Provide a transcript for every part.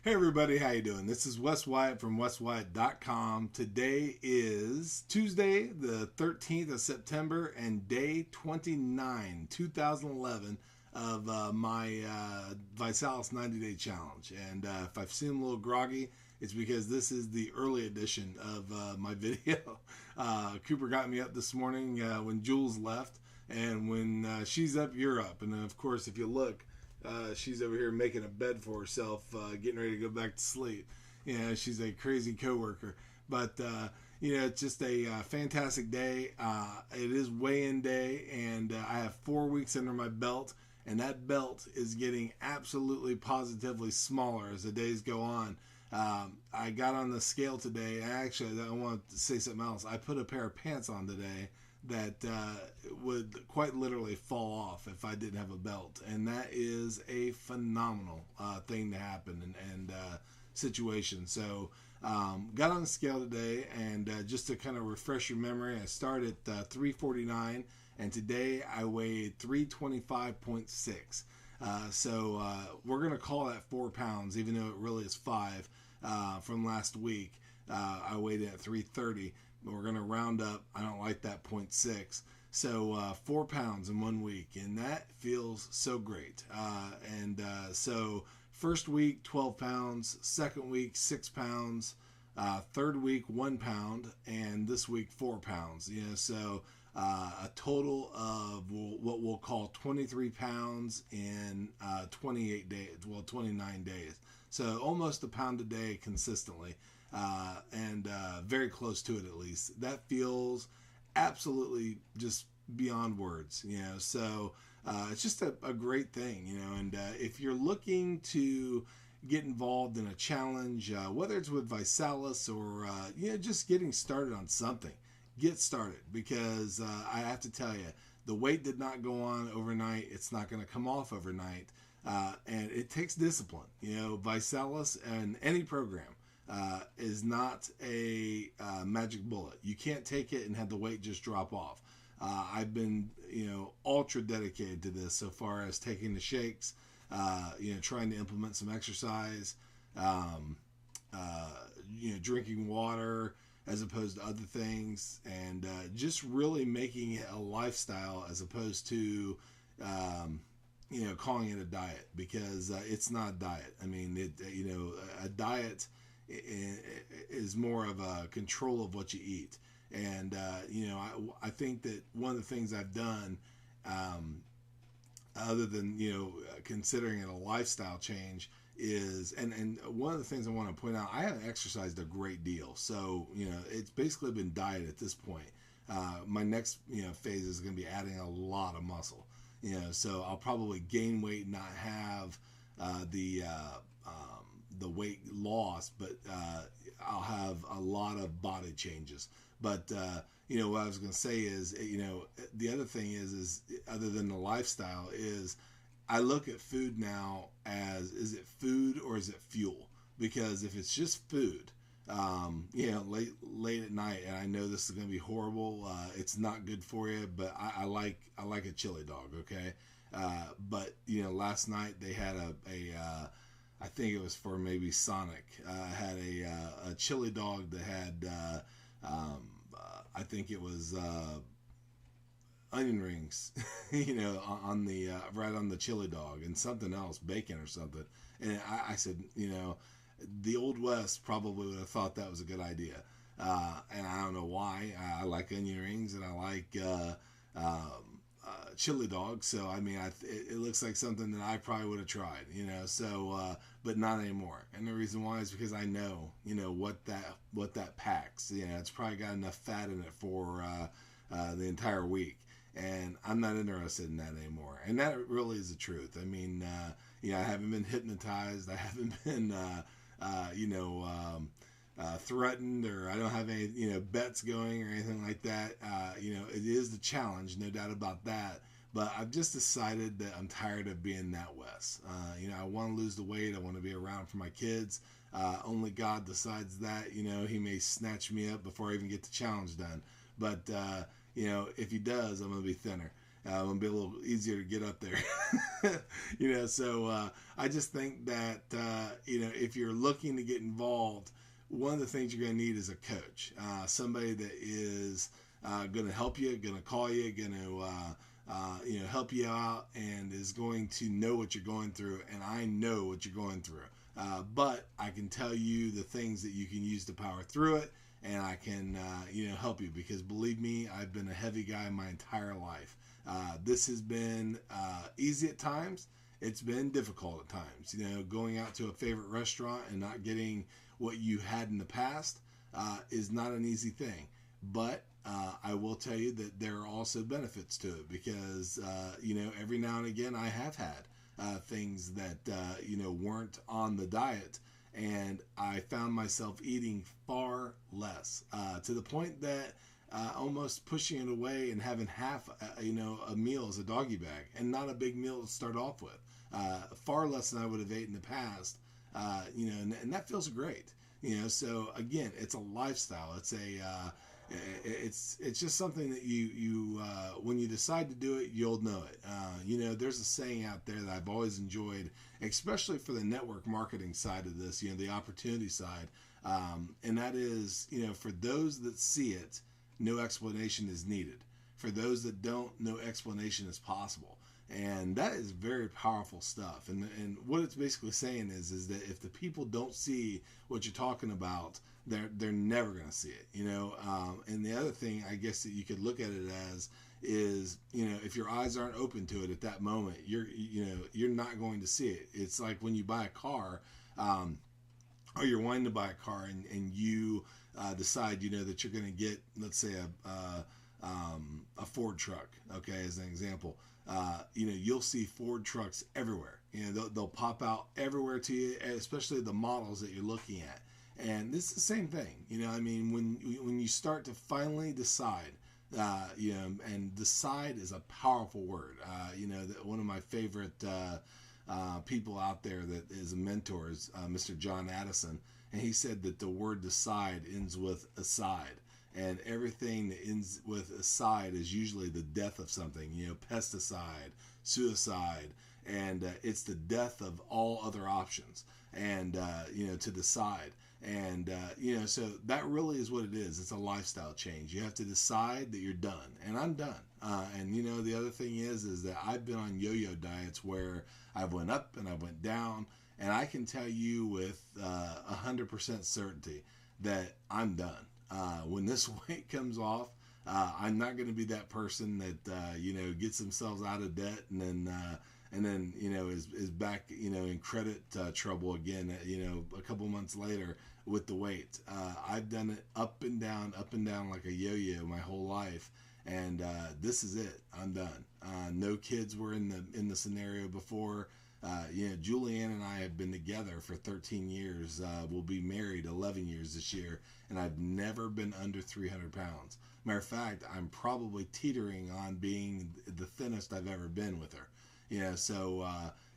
Hey everybody, how you doing? This is Wes Wyatt from weswyatt.com. Today is Tuesday, the 13th of September, and day 29, 2011 of my Visalus 90-day challenge. And if I seem a little groggy, it's because this is the early edition of my video. Cooper got me up this morning when Jules left, and when she's up, you're up. And of course, if you look, she's over here making a bed for herself, getting ready to go back to sleep. She's a crazy coworker. But, it's just a fantastic day. It is weigh-in day, and I have 4 weeks under my belt, and that belt is getting absolutely positively smaller as the days go on. I got on the scale today. Actually, I want to say something else. I put a pair of pants on today that would quite literally fall off if I didn't have a belt, and that is a phenomenal thing to happen and situation. So got on the scale today, and just to kind of refresh your memory, I started at 349, and today I weighed 325.6. So we're going to call that 4 pounds, even though it really is 5 from last week. I weighed in at 330. We're going to round up. I don't like that 0.6. So 4 pounds in 1 week, and that feels so great. So first week, 12 pounds. Second week, 6 pounds. Third week, 1 pound. And this week, 4 pounds. So a total of what we'll call 23 pounds in 28 days. Well, 29 days. So almost a pound a day consistently. And very close to it, at least. That feels absolutely just beyond words, so it's just a great thing, and if you're looking to get involved in a challenge, whether it's with Visalus or just getting started on something, get started, because I have to tell you, the weight did not go on overnight. It's not going to come off overnight, and it takes discipline. Visalus and any program is not a magic bullet. You can't take it and have the weight just drop off. I've been, ultra dedicated to this so far as taking the shakes, trying to implement some exercise, drinking water as opposed to other things, and just really making it a lifestyle as opposed to, calling it a diet, because it's not a diet. I mean, a diet is more of a control of what you eat. And, I think that one of the things I've done, other than, considering it a lifestyle change, is, and one of the things I want to point out, I haven't exercised a great deal. So, it's basically been diet at this point. My next, phase is going to be adding a lot of muscle, so I'll probably gain weight and not have the weight loss, but I'll have a lot of body changes. But what I was going to say is, the other thing is other than the lifestyle, is I look at food now as, is it food or is it fuel? Because if it's just food, late at night, and I know this is going to be horrible, it's not good for you, but I like a chili dog, okay? But last night they had a I think it was for maybe Sonic. Had a chili dog that had, I think it was onion rings, on the right on the chili dog, and something else, bacon or something. And I said, the Old West probably would have thought that was a good idea. And I don't know why. I like onion rings, and I like chili dog, so I mean, it looks like something that I probably would have tried, so but not anymore. And the reason why is because I know, what that packs. It's probably got enough fat in it for the entire week, and I'm not interested in that anymore. And that really is the truth. I mean, I haven't been hypnotized. I haven't been threatened, or I don't have any bets going or anything like that. It is the challenge, no doubt about that, but I've just decided that I'm tired of being that Wes. I want to lose the weight. I want to be around for my kids. Only God decides that. He may snatch me up before I even get the challenge done, but if he does, I'm going to be thinner. It'll be a little easier to get up there. So I just think that, if you're looking to get involved, one of the things you're going to need is a coach, somebody that is going to help you, going to call you, going to help you out, and is going to know what you're going through. And I know what you're going through, but I can tell you the things that you can use to power through it, and I can help you, because believe me, I've been a heavy guy my entire life. This has been easy at times. It's been difficult at times. Going out to a favorite restaurant and not getting what you had in the past is not an easy thing. But I will tell you that there are also benefits to it, because every now and again I have had things that weren't on the diet, and I found myself eating far less, to the point that almost pushing it away and having half a meal as a doggy bag, and not a big meal to start off with, far less than I would have ate in the past, and that feels great. So again, it's a lifestyle. It's just something that you when you decide to do it, you'll know it. There's a saying out there that I've always enjoyed, especially for the network marketing side of this, the opportunity side, and that is, for those that see it, no explanation is needed. For those that don't, no explanation is possible. And that is very powerful stuff. And what it's basically saying is that if the people don't see what you're talking about, they're never going to see it. And the other thing, I guess, that you could look at it as is, if your eyes aren't open to it at that moment, you're not going to see it. It's like when you buy a car, or you're wanting to buy a car, and you decide, that you're going to get, let's say, a Ford truck, okay, as an example. You'll see Ford trucks everywhere. They'll pop out everywhere to you, especially the models that you're looking at. And this is the same thing. When you start to finally decide, and decide is a powerful word. One of my favorite people out there that is a mentor is Mr. John Addison, and he said that the word decide ends with aside. And everything that ends with aside is usually the death of something, pesticide, suicide, and it's the death of all other options, and, to decide. And, so that really is what it is. It's a lifestyle change. You have to decide that you're done, and I'm done. And, the other thing is that I've been on yo-yo diets where I went up and I went down, and I can tell you with 100% certainty that I'm done. When this weight comes off, I'm not going to be that person that gets themselves out of debt and then is back in credit trouble again a couple months later with the weight. I've done it up and down like a yo-yo my whole life, and this is it. I'm done. No kids were in the scenario before. Julianne and I have been together for 13 years. We'll be married 11 years this year, and I've never been under 300 pounds. Matter of fact, I'm probably teetering on being the thinnest I've ever been with her. So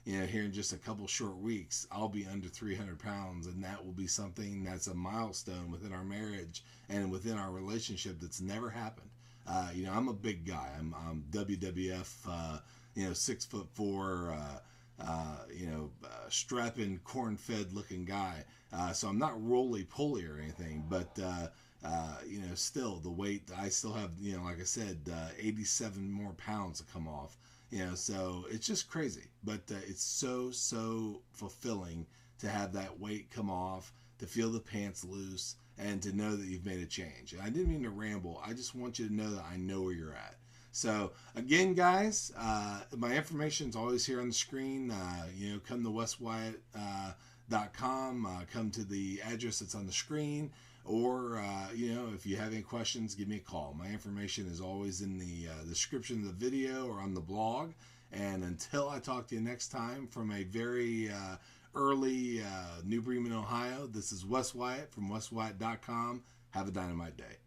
here in just a couple short weeks, I'll be under 300 pounds, and that will be something that's a milestone within our marriage and within our relationship that's never happened. I'm a big guy. I'm WWF, 6'4", strapping, corn-fed looking guy. So I'm not roly-poly or anything, but, still the weight, I still have, like I said, 87 more pounds to come off, so it's just crazy, but it's so fulfilling to have that weight come off, to feel the pants loose, and to know that you've made a change. And I didn't mean to ramble. I just want you to know that I know where you're at. So again, guys, my information is always here on the screen. Come to weswyatt.com, come to the address that's on the screen, or if you have any questions, give me a call. My information is always in the description of the video or on the blog. And until I talk to you next time from a very early New Bremen, Ohio, this is Wes Wyatt from weswyatt.com. Have a dynamite day.